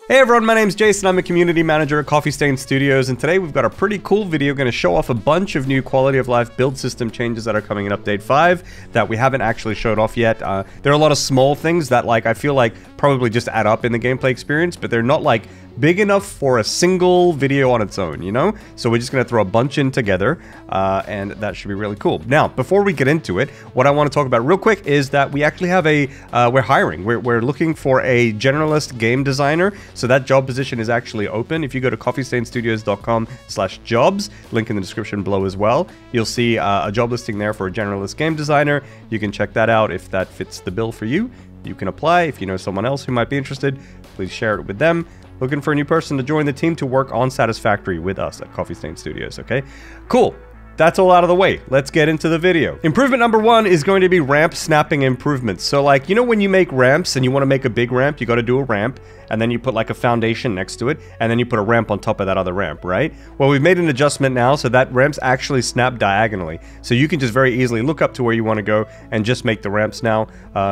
Hey everyone, my name's Jason. I'm a community manager at Coffee Stain Studios, and today we've got a pretty cool video going to show off a bunch of new quality of life build system changes that are coming in Update 5 that we haven't actually showed off yet. There are a lot of small things that I feel like probably just add up in the gameplay experience, but they're not like big enough for a single video on its own, you know? So we're just going to throw a bunch in together, and that should be really cool. Now, before we get into it, what I want to talk about real quick is that we actually have we're hiring. We're looking for a generalist game designer, so that job position is actually open. If you go to coffeestainstudios.com/jobs, link in the description below as well, you'll see a job listing there for a generalist game designer. You can check that out if that fits the bill for you. You can apply. If you know someone else who might be interested, please share it with them. Looking for a new person to join the team to work on Satisfactory with us at Coffee Stain Studios, okay? Cool. That's all out of the way. Let's get into the video. Improvement number 1 is going to be ramp snapping improvements. So like, you know when you make ramps and you want to make a big ramp, you got to do a ramp, and then you put like a foundation next to it, and then you put a ramp on top of that other ramp, right? Well, we've made an adjustment now so that ramps actually snap diagonally. So you can just very easily look up to where you want to go and just make the ramps now.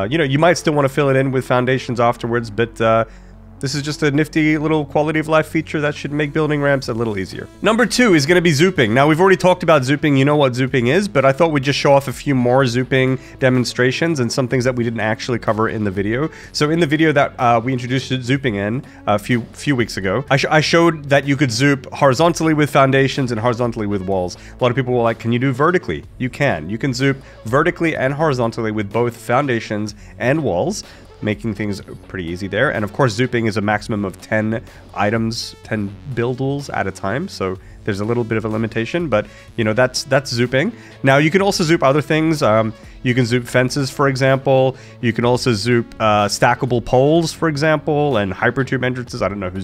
You know, you might still want to fill it in with foundations afterwards, but this is just a nifty little quality of life feature that should make building ramps a little easier. Number 2 is going to be Zooping. Now, we've already talked about Zooping. You know what Zooping is, but I thought we'd just show off a few more Zooping demonstrations and some things that we didn't actually cover in the video. So in the video that we introduced Zooping in a few weeks ago, I showed that you could zoop horizontally with foundations and horizontally with walls. A lot of people were like, can you do vertically? You can. You can zoop vertically and horizontally with both foundations and walls, making things pretty easy there. And of course, zooping is a maximum of 10 items, 10 buildables at a time. So there's a little bit of a limitation, but you know, that's zooping. Now you can also zoop other things. You can zoop fences, for example. You can also zoop stackable poles, for example, and hypertube entrances. I don't know who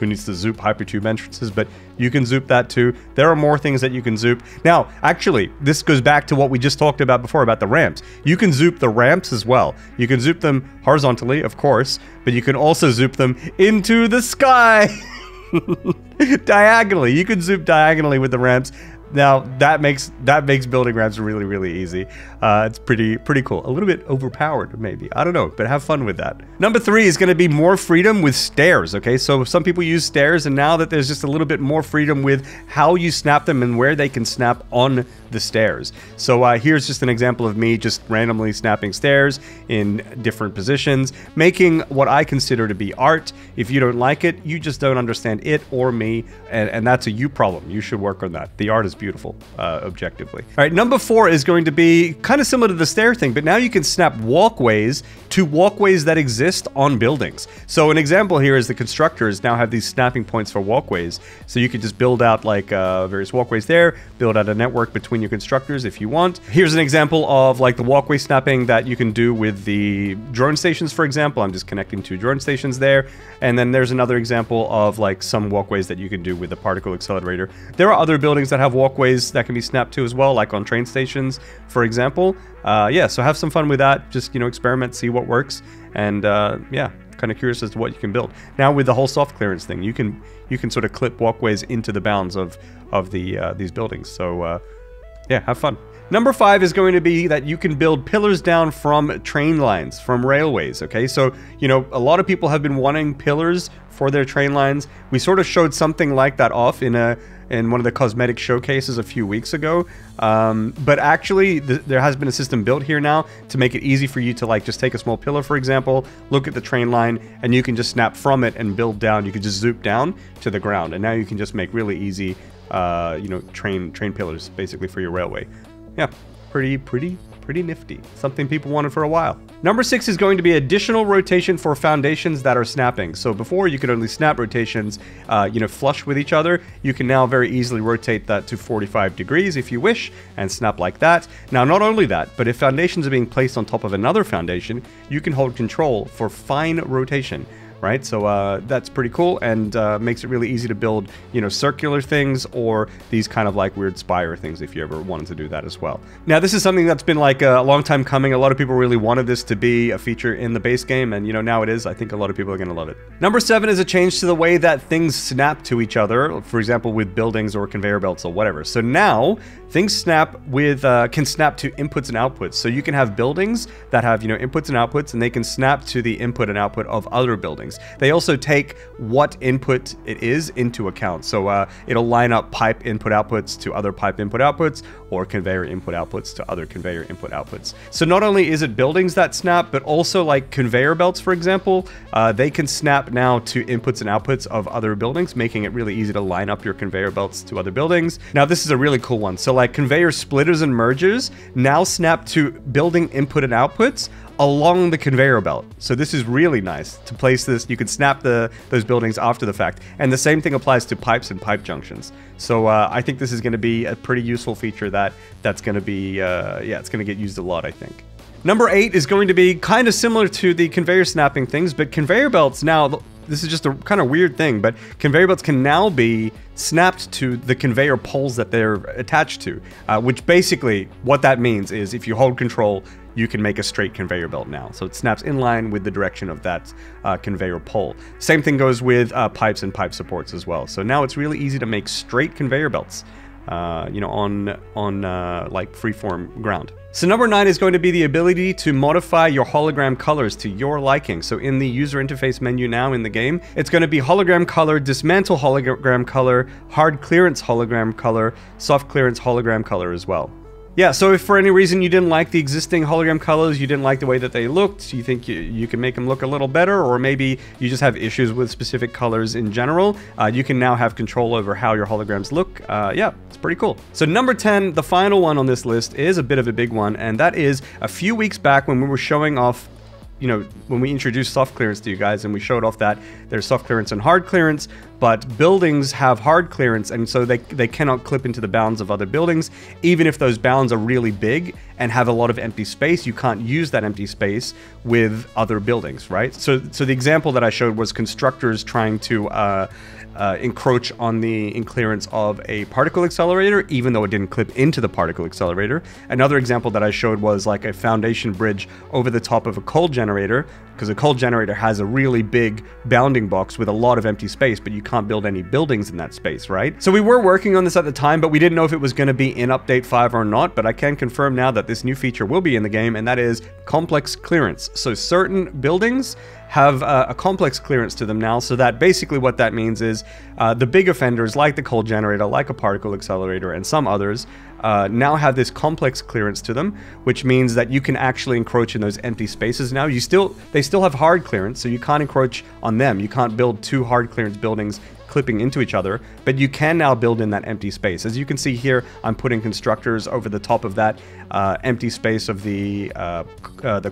needs to zoop hypertube entrances, but you can zoop that too. There are more things that you can zoop. Now, actually, this goes back to what we just talked about before about the ramps. You can zoop the ramps as well. You can zoop them horizontally, of course, but you can also zoop them into the sky. Diagonally. You can zoop diagonally with the ramps. Now, that makes building ramps really, really easy. It's pretty cool. A little bit overpowered, maybe. I don't know, but have fun with that. Number 3 is going to be more freedom with stairs, okay? So some people use stairs, and now that there's just a little bit more freedom with how you snap them and where they can snap on the stairs. So here's just an example of me just randomly snapping stairs in different positions, making what I consider to be art. If you don't like it, you just don't understand it or me, and that's a you problem. You should work on that. The art is beautiful, objectively. All right, number 4 is going to be kind of similar to the stair thing, but now you can snap walkways to walkways that exist on buildings. So an example here is the constructors now have these snapping points for walkways. So you could just build out like various walkways there, build out a network between your constructors if you want. Here's an example of like the walkway snapping that you can do with the drone stations, for example. I'm just connecting 2 drone stations there. And then there's another example of like some walkways that you can do with the particle accelerator. There are other buildings that have walkways that can be snapped to as well, like on train stations, for example. Yeah, so have some fun with that. Just, you know, experiment, see what works. And yeah, kind of curious as to what you can build. Now with the whole soft clearance thing, you can sort of clip walkways into the bounds of these buildings. So yeah, have fun. Number 5 is going to be that you can build pillars down from train lines, from railways, okay? So, you know, a lot of people have been wanting pillars for their train lines. We sort of showed something like that off in one of the cosmetic showcases a few weeks ago. But actually, there has been a system built here now to make it easy for you to like just take a small pillar, for example, look at the train line, and you can just snap from it and build down. You can just zoop down to the ground, and now you can just make really easy you know, train pillars basically for your railway. Yeah, pretty nifty. Something people wanted for a while. Number 6 is going to be additional rotation for foundations that are snapping. So before you could only snap rotations, you know, flush with each other. You can now very easily rotate that to 45 degrees if you wish and snap like that. Now, not only that, but if foundations are being placed on top of another foundation, you can hold control for fine rotation. Right, so that's pretty cool, and makes it really easy to build, you know, circular things or these kind of like weird spire things if you ever wanted to do that as well. Now, this is something that's been like a long time coming. A lot of people really wanted this to be a feature in the base game, and you know, now it is. I think a lot of people are going to love it. Number 7 is a change to the way that things snap to each other, for example, with buildings or conveyor belts or whatever. So now things snap with can snap to inputs and outputs. So you can have buildings that have, you know, inputs and outputs, and they can snap to the input and output of other buildings. They also take what input it is into account. So it'll line up pipe input outputs to other pipe input outputs, or conveyor input outputs to other conveyor input outputs. So not only is it buildings that snap, but also like conveyor belts, for example, they can snap now to inputs and outputs of other buildings, making it really easy to line up your conveyor belts to other buildings. Now, this is a really cool one. So like conveyor splitters and mergers now snap to building input and outputs along the conveyor belt. So this is really nice to place this. You can snap those buildings after the fact. And the same thing applies to pipes and pipe junctions. So I think this is going to be a pretty useful feature that's going to be, yeah, it's going to get used a lot, I think. Number 8 is going to be kind of similar to the conveyor snapping things, but conveyor belts now, this is just a kind of weird thing, but conveyor belts can now be snapped to the conveyor poles that they're attached to, which basically what that means is if you hold control, you can make a straight conveyor belt now. So it snaps in line with the direction of that conveyor pole. Same thing goes with pipes and pipe supports as well. So now it's really easy to make straight conveyor belts, you know, on like freeform ground. So number 9 is going to be the ability to modify your hologram colors to your liking. So in the user interface menu now in the game, it's going to be hologram color, dismantle hologram color, hard clearance hologram color, soft clearance hologram color as well. Yeah, so if for any reason you didn't like the existing hologram colors, you didn't like the way that they looked, you think you can make them look a little better, or maybe you just have issues with specific colors in general, you can now have control over how your holograms look. Yeah, it's pretty cool. So number 10, the final one on this list, is a bit of a big one, and that is a few weeks back when we were showing off, you know, when we introduced soft clearance to you guys, and we showed off that there's soft clearance and hard clearance, but buildings have hard clearance, and so they cannot clip into the bounds of other buildings. Even if those bounds are really big and have a lot of empty space, you can't use that empty space with other buildings, right? So the example that I showed was constructors trying to encroach on the clearance of a particle accelerator, even though it didn't clip into the particle accelerator. Another example that I showed was like a foundation bridge over the top of a coal generator, because a coal generator has a really big bounding box with a lot of empty space, but you can't build any buildings in that space, right? So we were working on this at the time, but we didn't know if it was going to be in update 5 or not, but I can confirm now that this new feature will be in the game, and that is complex clearance. So certain buildings have a complex clearance to them now, so that basically what that means is the big offenders like the coal generator, like a particle accelerator, and some others now have this complex clearance to them, which means that you can actually encroach in those empty spaces now. They still have hard clearance, so you can't encroach on them. You can't build two hard clearance buildings clipping into each other, but you can now build in that empty space. As you can see here, I'm putting constructors over the top of that empty space of the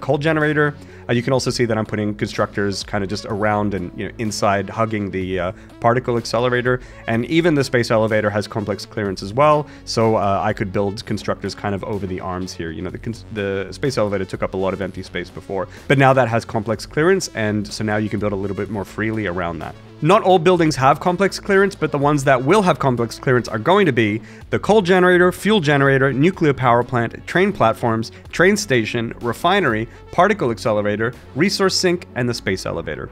coal generator. You can also see that I'm putting constructors kind of just around and, you know, inside, hugging the particle accelerator, and even the space elevator has complex clearance as well. So I could build constructors kind of over the arms here. You know, the space elevator took up a lot of empty space before, but now that has complex clearance, and so now you can build a little bit more freely around that. Not all buildings have complex clearance, but the ones that will have complex clearance are going to be the coal generator, fuel generator, nuclear power plant, train platforms, train station, refinery, particle accelerator, resource sink, and the space elevator.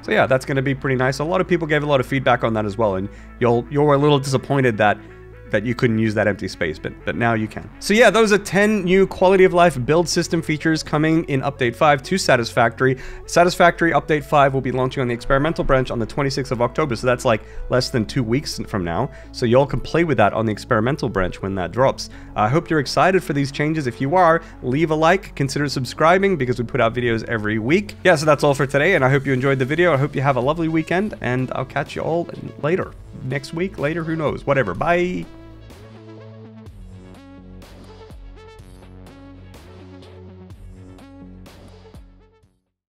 So yeah, that's going to be pretty nice. A lot of people gave a lot of feedback on that as well, and you're a little disappointed that you couldn't use that empty space, but now you can. So yeah, those are 10 new quality of life build system features coming in Update 5 to Satisfactory. Satisfactory Update 5 will be launching on the experimental branch on the 26th of October, so that's like less than 2 weeks from now. So y'all can play with that on the experimental branch when that drops. I hope you're excited for these changes. If you are, leave a like, consider subscribing, because we put out videos every week. Yeah, so that's all for today, and I hope you enjoyed the video. I hope you have a lovely weekend, and I'll catch you all later. Next week, later, who knows, whatever. Bye.